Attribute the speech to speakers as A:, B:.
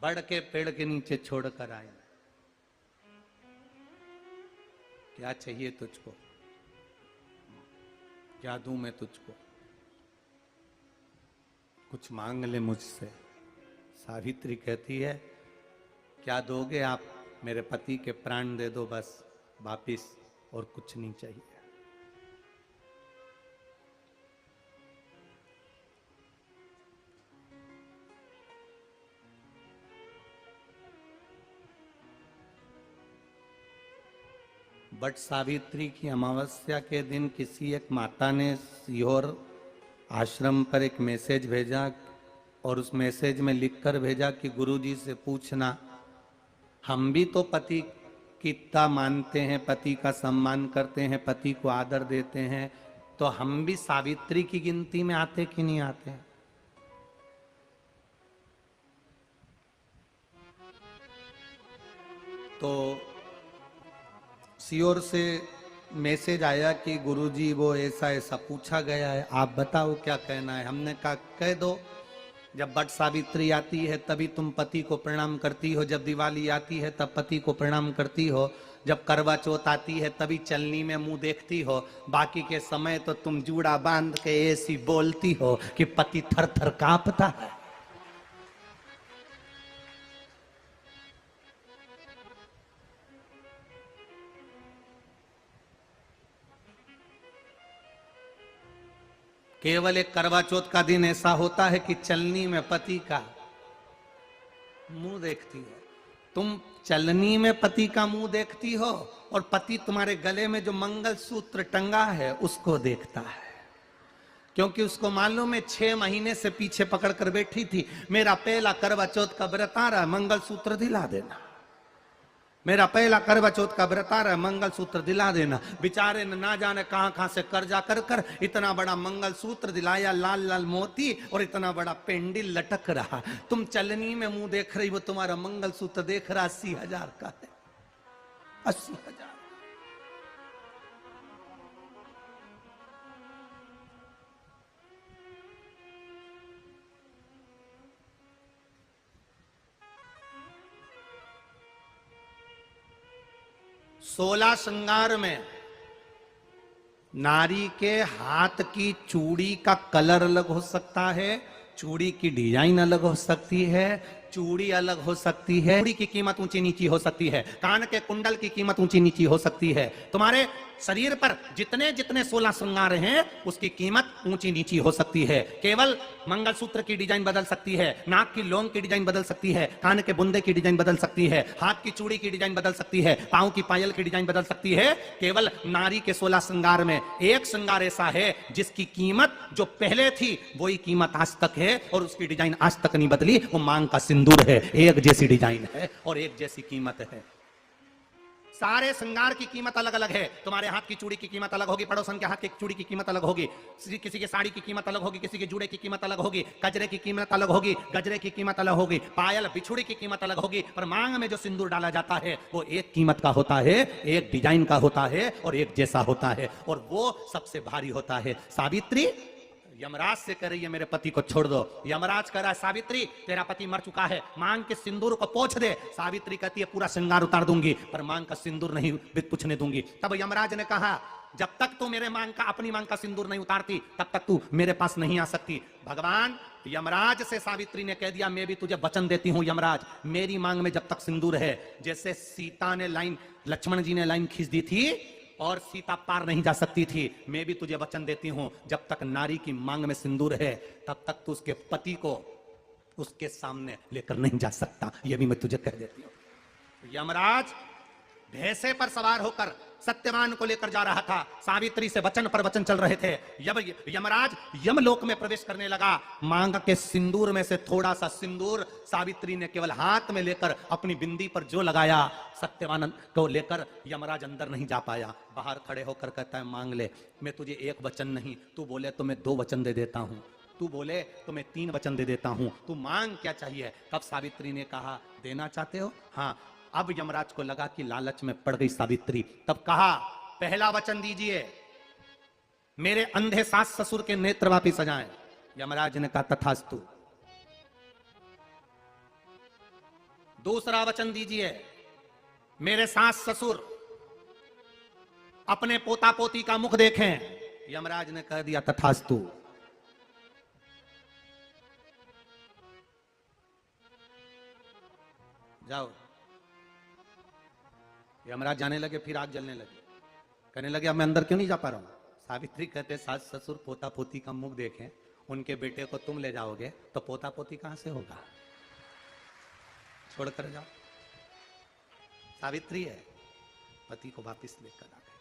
A: बड़ के पेड़ के नीचे छोड़कर आए। क्या चाहिए तुझको? क्या दूं मैं तुझको? कुछ मांग ले मुझसे। सावित्री कहती है, क्या दोगे आप? मेरे पति के प्राण दे दो बस वापिस, और कुछ नहीं चाहिए। बट सावित्री की अमावस्या के दिन किसी एक माता ने सीहोर आश्रम पर एक मैसेज भेजा, और उस मैसेज में लिखकर भेजा कि गुरुजी से पूछना, हम भी तो पति की इतना मानते हैं, पति का सम्मान करते हैं, पति को आदर देते हैं, तो हम भी सावित्री की गिनती में आते कि नहीं आते? तो सीओर से मैसेज आया कि गुरुजी वो ऐसा ऐसा पूछा गया है, आप बताओ क्या कहना है। हमने कहा कह दो, जब बट सावित्री आती है तभी तुम पति को प्रणाम करती हो, जब दिवाली आती है तब पति को प्रणाम करती हो, जब करवा चौथ आती है तभी चलनी में मुंह देखती हो, बाकी के समय तो तुम जूड़ा बांध के ऐसी बोलती हो कि पति थर थर कांपता है। केवल एक करवा चौथ का दिन ऐसा होता है कि चलनी में पति का मुंह देखती हो। तुम चलनी में पति का मुंह देखती हो, और पति तुम्हारे गले में जो मंगल सूत्र टंगा है उसको देखता है, क्योंकि उसको मालूम है 6 महीने से पीछे पकड़ कर बैठी थी, मेरा पहला करवा चौथ का व्रत आ रहा है, मंगल सूत्र दिला देना। मेरा पहला करवा चौथ का व्रत आ रहा है, मंगल सूत्र दिला देना। बेचारे ने ना जाने कहां कहां से कर्जा कर कर इतना बड़ा मंगल सूत्र दिलाया, लाल लाल मोती और इतना बड़ा पेंडिल लटक रहा। तुम चलनी में मुंह देख रही, वो तुम्हारा मंगल सूत्र देख रहा 80,000 का है। 80,000। 16 श्रृंगार में नारी के हाथ की चूड़ी का कलर अलग हो सकता है, चूड़ी की डिजाइन अलग हो सकती है, चूड़ी अलग हो सकती है, चूड़ी की कीमत ऊंची नीची हो सकती है, कान के कुंडल की कीमत ऊंची नीची हो सकती है। तुम्हारे शरीर पर जितने जितने 16 श्रृंगार हैं उसकी कीमत ऊंची नीची हो सकती है। केवल मंगलसूत्र की डिजाइन बदल सकती है, नाक की लौंग की डिजाइन बदल सकती है, कान के बुंदे की डिजाइन बदल सकती है, हाथ की चूड़ी की डिजाइन बदल सकती है, पांव की पायल की डिजाइन बदल सकती है। केवल नारी के 16 श्रृंगार में एक श्रृंगार ऐसा है जिसकी कीमत जो पहले थी वही कीमत आज तक है, और उसकी डिजाइन आज तक नहीं बदली। वो मांग का सिंदूर है, एक जैसी डिजाइन है और एक जैसी कीमत है। सारे श्रृंगार की कीमत अलग अलग है। तुम्हारे हाथ की चूड़ी की कीमत अलग होगी, पड़ोसन के हाथ की चूड़ी की कीमत अलग होगी, किसी के साड़ी की कीमत अलग होगी, किसी के जूड़े की कीमत अलग होगी, गजरे की कीमत अलग होगी, गजरे की कीमत अलग होगी, पायल बिछुड़ी की कीमत अलग होगी। पर मांग में जो सिंदूर डाला जाता है वो एक कीमत का होता है, एक डिजाइन का होता है और एक जैसा होता है, और वो सबसे भारी होता है। सावित्री यमराज से कह रही है मेरे पति को छोड़ दो। यमराज कह रहा है सावित्री तेरा पति मर चुका है, मांग के सिंदूर को पोंछ दे। सावित्री कहती है पूरा श्रृंगार उतार दूंगी पर मांग का सिंदूर नहीं पूछने दूंगी। तब यमराज ने कहा जब तक तू मेरे मांग का अपनी मांग का सिंदूर नहीं उतारती तब तक तू मेरे पास नहीं आ सकती। भगवान यमराज से सावित्री ने कह दिया मैं भी तुझे वचन देती हूं यमराज, मेरी मांग में जब तक सिंदूर है, जैसे सीता ने लाइन, लक्ष्मण जी ने लाइन खींच दी थी और सीता पार नहीं जा सकती थी, मैं भी तुझे वचन देती हूं जब तक नारी की मांग में सिंदूर है तब तक तू उसके पति को उसके सामने लेकर नहीं जा सकता। यह भी मैं तुझे कह देती हूं। यमराज भैंसे पर सवार होकर सत्यवान को लेकर जा रहा था, सावित्री से वचन पर वचन चल रहे थे। यमराज यमलोक में प्रवेश करने लगा, मांग के सिंदूर में से थोड़ा सा सिंदूर सावित्री ने केवल हाथ में लेकर अपनी बिंदी पर जो लगाया, सत्यवान को लेकर यमराज अंदर नहीं जा पाया। बाहर खड़े होकर कहता है मांग ले, मैं तुझे एक वचन नहीं, तू बोले तो मैं 2 वचन दे देता हूं, तू बोले तो मैं 3 वचन दे देता हूं, तू मांग क्या चाहिए। तब सावित्री ने कहा देना चाहते हो? हाँ। अब यमराज को लगा कि लालच में पड़ गई सावित्री, तब कहा पहला वचन दीजिए मेरे अंधे सास ससुर के नेत्र वापिस आ जाएं। यमराज ने कहा तथास्तु। दूसरा वचन दीजिए, मेरे सास ससुर अपने पोता पोती का मुख देखें। यमराज ने कह दिया तथास्तु। जाओ। यमराज जाने लगे, फिर आग जलने लगी। कहने लगे अब मैं अंदर क्यों नहीं जा पा रहा हूं। सावित्री कहते सास ससुर पोता पोती का मुख देखें, उनके बेटे को तुम ले जाओगे तो पोता पोती कहां से होगा, छोड़कर जाओ। सावित्री है, पति को वापिस लेकर आ गए।